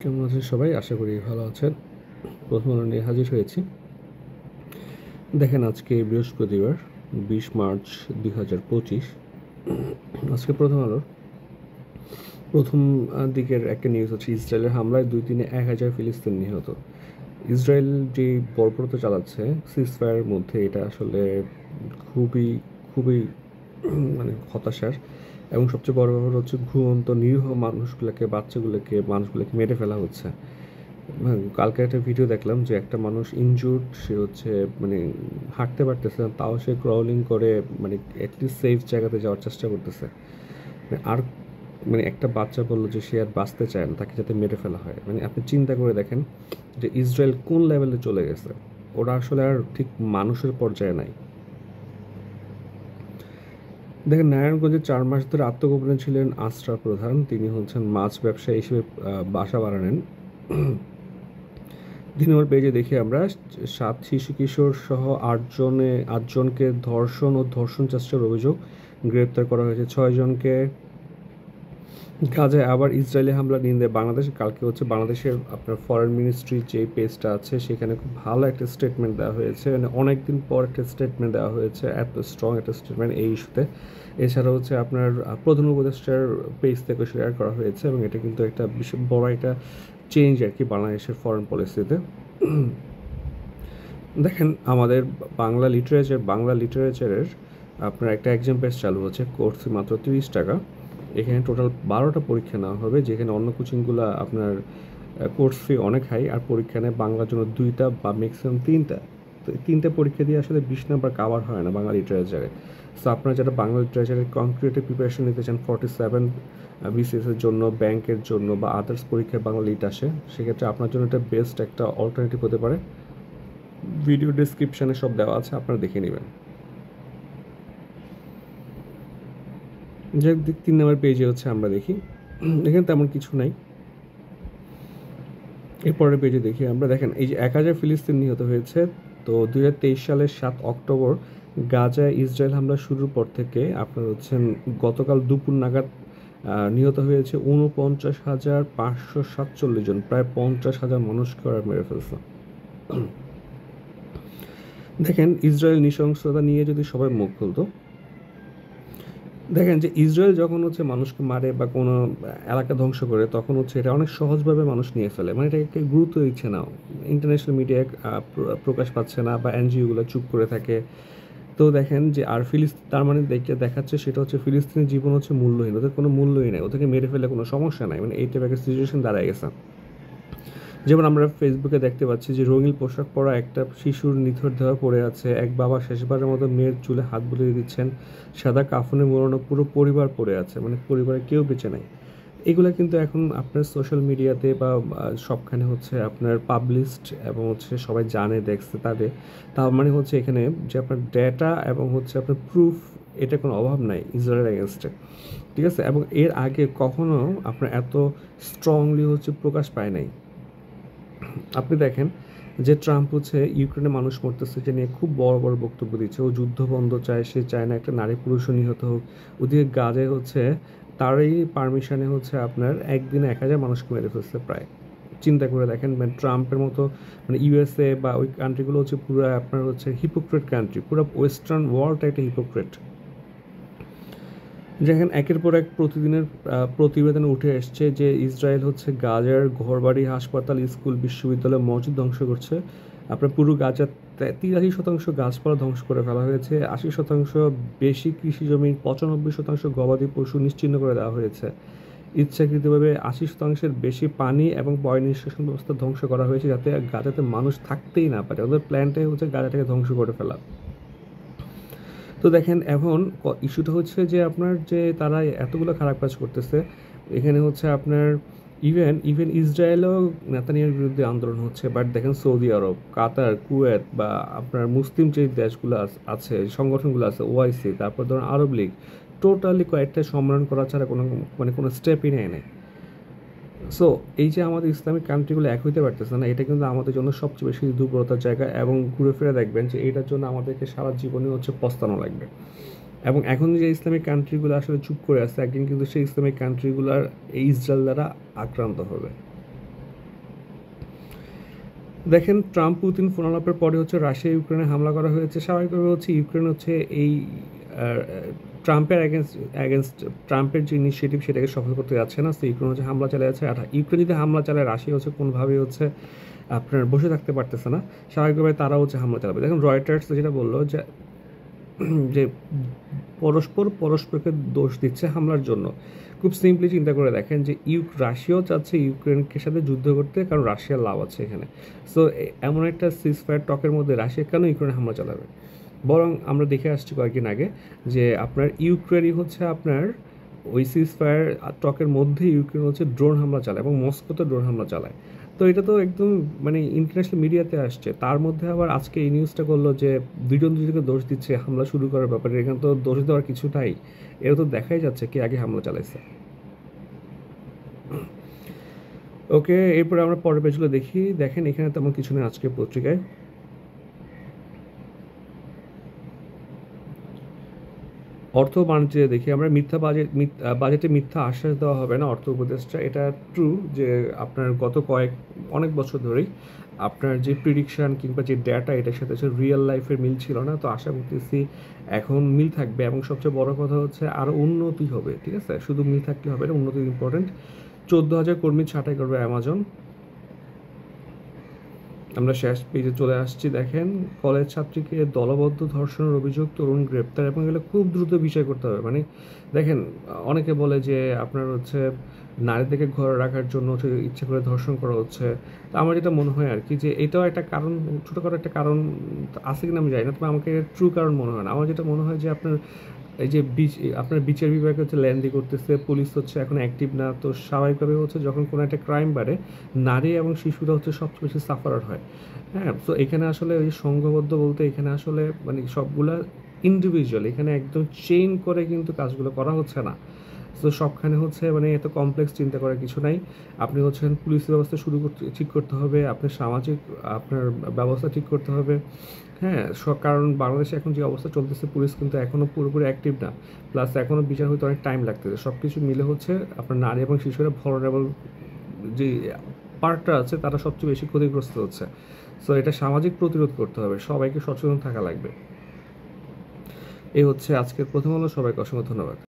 কেমন আছেন সবাই? আশা করি ভালো আছেন। প্রথম আলো নিয়ে হাজির হয়েছি। দেখেন, আজকে বৃহস্পতিবার 20 মার্চ 2025। আজকে প্রথম আলোর প্রথম দিকের একটা নিউজ হচ্ছে ইসরায়েলের হামলায় 2 দিনে 1000 ফিলিস্তিনি নিহত। ইসরায়েল যে বর্বরতা চালাচ্ছে সিজফায়ারের মধ্যে, এটা আসলে খুবই খুবই মানে হতাশার। এবং সবচেয়ে বড় ব্যাপার হচ্ছে ঘুমন্ত নিরীহ মানুষগুলোকে মেরে ফেলা হচ্ছে। কালকে একটা ভিডিও দেখলাম যে একটা মানুষ ইনজুর্ড, সে হচ্ছে মানে হাঁটতে পারতেছে না, তাও সে ক্রাউলিং করে মানে অ্যাটলিস্ট সেফ জায়গাতে যাওয়ার চেষ্টা করতেছে। আর একটা বাচ্চা বললো যে সে আর বাঁচতে চায় না, তাকে যাতে মেরে ফেলা হয়। আপনি চিন্তা করে দেখেন যে ইসরায়েল কোন লেভেলে চলে গেছে। ওরা আসলে আর ঠিক মানুষের পর্যায়ে নাই। দেখেন, নারায়ণগঞ্জে 4 মাস ধরে আত্মগোপনে ছিলেন আশরাফ প্রধান। তিনি হচ্ছেন মাছ ব্যবসায়ী হিসেবে বাসা বানানেন। দিনভর পেজে দেখি আমরা 7 শিশু কিশোর সহ আটজনকে ধর্ষণ ও ধর্ষণ চেষ্টার অভিযোগ গ্রেপ্তার করা হয়েছে। 6 জনকে গাজায় আবার ইসরায়েলি হামলা নিন্দে বাংলাদেশ। কালকে হচ্ছে বাংলাদেশের আপনার ফরেন মিনিস্ট্রির যে পেজটা আছে সেখানে খুব ভালো একটা স্টেটমেন্ট দেওয়া হয়েছে। অনেকদিন পর একটা স্টেটমেন্ট দেওয়া হয়েছে, এত স্ট্রং একটা স্টেটমেন্ট এই ইস্যুতে। এছাড়া হচ্ছে আপনার প্রধান উপদেষ্টার পেজ থেকে শেয়ার করা হয়েছে, এবং এটা কিন্তু একটা বিশাল বড় একটা চেঞ্জ আর কি বাংলাদেশের ফরেন পলিসিতে। দেখেন, আমাদের বাংলা লিটারেচারের আপনার একটা এক্সাম পেজ চালু হচ্ছে, কোর্স মাত্র 30 টাকা। এখানে টোটাল 12টা পরীক্ষা নেওয়া হবে, যেখানে অন্য কোচিংগুলো আপনার কোর্স ফি অনেক হাই, আর পরীক্ষা নেয় বাংলার জন্য 2টা বা ম্যাক্সিমাম 3টা। তো 3টে পরীক্ষা দিয়ে আসলে 20 নাম্বার কাভার হয় না বাংলা লিটারেচারে। সো আপনারা যারা বাংলা লিটারেচারের কনক্রিয়েটিভ প্রিপারেশন নিতে চান 47 বিসিএসের জন্য, ব্যাংকের জন্য বা আদার্স পরীক্ষায় বাংলা লিট আসে, সেক্ষেত্রে আপনার জন্য এটা বেস্ট একটা অল্টারনেটিভ হতে পারে। ভিডিও ডেসক্রিপশনে সব দেওয়া আছে, আপনারা দেখে নেবেন। যে 3 নম্বর পেজে হচ্ছে আমরা দেখি এখানে তেমন কিছু নাই। এরপরের পেজে দেখি আমরা, দেখেন এই যে 1000 ফিলিস্তিন নিহত হয়েছে। তো 2023 সালের 7 অক্টোবর গাজায় ইসরায়েল হামলা শুরুর পর থেকে আপনার হচ্ছেন গতকাল দুপুর নাগাদ নিহত হয়েছে 49,547 জন, প্রায় 50,000 মানুষকে ওরা মেরে ফেলছে। দেখেন, ইসরায়েল নৃশংসতা নিয়ে যদি সবাই মুখ খুলতো, দেখেন যে ইসরায়েল যখন হচ্ছে মানুষকে মারে বা কোনো এলাকা ধ্বংস করে, তখন হচ্ছে এটা অনেক সহজভাবে মানুষ নিয়ে ফেলে, এটাকে গুরুত্ব দিচ্ছে না। ইন্টারন্যাশনাল মিডিয়ায় প্রকাশ পাচ্ছে না, বা এনজিওগুলো চুপ করে থাকে। তো দেখেন যে আর তার দেখে দেখাচ্ছে সেটা হচ্ছে ফিলিস্তিনের জীবন হচ্ছে মূল্যহীন, ওদের কোনো মূল্যই নেই, ওদেরকে মেরে ফেলে কোনো সমস্যা নাই। এই টাইপের একটা সিচুয়েশন দাঁড়ায় গেছে। যেমন আমরা ফেসবুকে দেখতে পাচ্ছি যে রঙিন পোশাক পরা একটা শিশুর নিথর দেহ পড়ে আছে, এক বাবা শেষবারের মতো মেয়ের চুলে হাত বুলিয়ে দিচ্ছেন, সাদা কাফনে মোড়ানো পুরো পরিবার পড়ে আছে, পরিবারে কেউ বেঁচে নাই। এগুলো কিন্তু এখন আপনার সোশ্যাল মিডিয়াতে বা সবখানে হচ্ছে আপনার পাবলিশড, এবং হচ্ছে সবাই জানে, দেখছে তাদের। তার হচ্ছে এখানে যে আপনার ডেটা এবং হচ্ছে আপনার প্রুফ, এটা কোনো অভাব নাই ইসরায়েলের এগেনস্টে, ঠিক আছে। এবং এর আগে কখনো আপনার এত স্ট্রংলি হচ্ছে প্রকাশ পায় নাই। আপনি দেখেন যে ট্রাম্প হচ্ছে ইউক্রেনে মানুষ মরতেছে যে নিয়ে খুব বড় বড় বক্তব্য দিচ্ছে, ও যুদ্ধ বন্ধ চায়, সে চায় না একটা নারী পুরুষও নিহত হোক। ওদিকে গাজায় হচ্ছে তারই পারমিশনে হচ্ছে আপনার একদিনে 1000 মানুষকে মেরে ফেলছে প্রায়। চিন্তা করে দেখেন, ট্রাম্পের মতো ইউএসএ বা ওই কান্ট্রিগুলো হচ্ছে পুরো আপনার হচ্ছে হিপোক্রেট কান্ট্রি, পুরো ওয়েস্টার্ন ওয়ার্ল্ডটা একটা হিপোক্রেট। যেখানে একের পর এক প্রতিদিনের প্রতিবেদন উঠে এসছে যে ইসরায়েল হচ্ছে গাজার ঘরবাড়ি, হাসপাতাল, স্কুল, বিশ্ববিদ্যালয়, মসজিদ ধ্বংস করছে। আপনার পুরো গাজার 83% গাছপালা ধ্বংস করে ফেলা হয়েছে, 80% বেশি কৃষি জমি, 95% গবাদি পশু নিশ্চিহ্ন করে দেওয়া হয়েছে। ইচ্ছাকৃতভাবে 80%-এর বেশি পানি এবং পয় নিষ্কাশন ব্যবস্থা ধ্বংস করা হয়েছে, যাতে গাজাতে মানুষ থাকতেই না পারে। ওদের প্ল্যানটাই হচ্ছে গাজাটাকে ধ্বংস করে ফেলা। তো দেখেন, এখন ইস্যুটা হচ্ছে যে আপনার যে তারা এতগুলো খারাপ কাজ করতেছে, এখানে হচ্ছে আপনার ইভেন ইসরায়েলও নেতানিয়াহুর বিরুদ্ধে আন্দোলন হচ্ছে। বাট দেখেন সৌদি আরব, কাতার, কুয়েত বা আপনার মুসলিম যে দেশগুলো আছে, সংগঠনগুলো আছে, ওআইসি, তারপর ধরুন আরব লীগ, টোটালি কয়েকটা সম্মেলন করা ছাড়া কোনো স্টেপই নেয় নেই। সো এই যে আমাদের ইসলামিক কান্ট্রিগুলো এক হইতে পারতেছে না, এটা কিন্তু আমাদের জন্য সবচেয়ে বেশি দুর্বলতার জায়গা। এবং ঘুরে ফিরে দেখবেন যে এটার জন্য আমাদেরকে সারা জীবনে হচ্ছে পস্তানো লাগবে। এবং এখন যে ইসলামিক কান্ট্রিগুলো আসলে চুপ করে আছে, একদিন কিন্তু সেই ইসলামিক কান্ট্রিগুলোর এই ইসরায়েল দ্বারা আক্রান্ত হবে। দেখেন ট্রাম্প পুতিন ফোনালাপের পরে হচ্ছে রাশিয়া ইউক্রেনে হামলা করা হয়েছে। স্বাভাবিকভাবে হচ্ছে ইউক্রেন হচ্ছে এই ট্রাম্পের অ্যাগেনস্ট ট্রাম্পের যে ইনিশিয়েটিভ সেটাকে সফল করতে যাচ্ছে না। তো ইউক্রেন হচ্ছে হামলা চালিয়েছে, আর ইউক্রেন যদি হামলা চালায় রাশিয়া হচ্ছে কোনোভাবেই হচ্ছে আপনার বসে থাকতে পারতেছে না। স্বাভাবিকভাবে তারা হচ্ছে হামলা চালাবে। দেখুন রয়টার্স যেটা বললো যে যে পরস্পরকে দোষ দিচ্ছে হামলার জন্য। খুব সিম্পলি চিন্তা করে দেখেন যে রাশিয়াও চাচ্ছে ইউক্রেনকে সাথে যুদ্ধ করতে, কারণ রাশিয়ার লাভ আছে এখানে। সো এমন একটা সিজফায়ার টকের মধ্যে রাশিয়া কেন ইউক্রেনে হামলা চালাবে? বরং আমরা দেখে আসছি কয়েকদিন আগে যে আপনার ইউক্রেনই হচ্ছে আপনার ওই সিজফায়ার টকের মধ্যে ইউক্রেন হচ্ছে ড্রোন হামলা চালায় এবং মস্কোতে ড্রোন হামলা চালায়। তো এটা তো একদম মানে ইন্টারন্যাশনাল মিডিয়াতে আসছে। তার মধ্যে আবার আজকে এই নিউজটা করলো যে দুজন দুজনকে দোষ দিচ্ছে হামলা শুরু করার ব্যাপারে। এখানে তো দোষ দেওয়ার কিছু নাই, এটা তো দেখাই যাচ্ছে কে আগে হামলা চালাইছে। ওকে, এরপরে আমরা পরের পেজগুলো দেখি। দেখেন এখানে তেমন কিছু নেই আজকে পত্রিকায়। অর্থ বাণিজ্যে দেখি আমরা বাজেটে মিথ্যা আশ্বাস দেওয়া হবে না, অর্থ উপদেষ্টা। এটা ট্রু যে আপনার গত অনেক বছর ধরেই আপনার যে প্রিডিকশন কিংবা যে ডেটা এটার সাথে রিয়েল লাইফের মিল ছিল না। তো আশা করতেছি এখন মিল থাকবে, এবং সবচেয়ে বড় কথা হচ্ছে আরও উন্নতি হবে। ঠিক আছে, শুধু মিল থাকলে হবে না, উন্নতি ইম্পর্টেন্ট। 14,000 কর্মী ছাঁটাই করবে অ্যামাজন। আমরা শেষ পেজে চলে আসছি। দেখেন কলেজ ছাত্রীকে দলবদ্ধ ধর্ষণের অভিযোগ, তরুণ গ্রেপ্তার, এবং এগুলো খুব দ্রুত বিষয় করতে হবে। মানে দেখেন অনেকে বলে যে আপনার হচ্ছে নারীদেরকে ঘরে রাখার জন্য হচ্ছে ইচ্ছে করে ধর্ষণ করা হচ্ছে। তো আমার যেটা মনে হয় আর কি যে এটাও একটা কারণ, ছোটোখাটো একটা কারণ আছে কিনা আমি জানি না, তবে আমাকে ট্রু কারণ মনে হয় না। আমার যেটা মনে হয় যে আপনার এই যে আপনার বিচার বিভাগ হচ্ছে ল্যান্ডি করতেছে, পুলিশ হচ্ছে এখন অ্যাক্টিভ না। তো স্বাভাবিকভাবে হচ্ছে যখন কোনো একটা ক্রাইম বাড়ে, নারী এবং শিশুরা হচ্ছে সবচেয়ে বেশি সাফারার হয়। হ্যাঁ, তো এখানে আসলে ওই সংঘবদ্ধ বলতে এখানে আসলে মানে সবগুলা ইন্ডিভিজুয়াল, এখানে একদম চেইন করে কিন্তু কাজগুলো করা হচ্ছে না। তো সবখানে হচ্ছে মানে এত কমপ্লেক্স চিন্তা করার কিছু নাই। আপনি হচ্ছেন পুলিশের ব্যবস্থা ঠিক করতে হবে, আপনার সামাজিক আপনার ব্যবস্থা ঠিক করতে হবে। হ্যাঁ, কারণ বাংলাদেশে এখন যে অবস্থা চলতেছে, পুলিশ কিন্তু এখনও পুরোপুরি অ্যাক্টিভ না, প্লাস এখনও বিচার হইতে অনেক টাইম লাগতেছে। সব কিছু মিলে হচ্ছে আপনার নারী এবং শিশুরা ভলনারেবল যে পার্টটা আছে তারা সবচেয়ে বেশি ক্ষতিগ্রস্ত হচ্ছে। সো এটা সামাজিক প্রতিরোধ করতে হবে, সবাইকে সচেতন থাকা লাগবে। এই হচ্ছে আজকের প্রথম আলো। সবাইকে অসংখ্য ধন্যবাদ।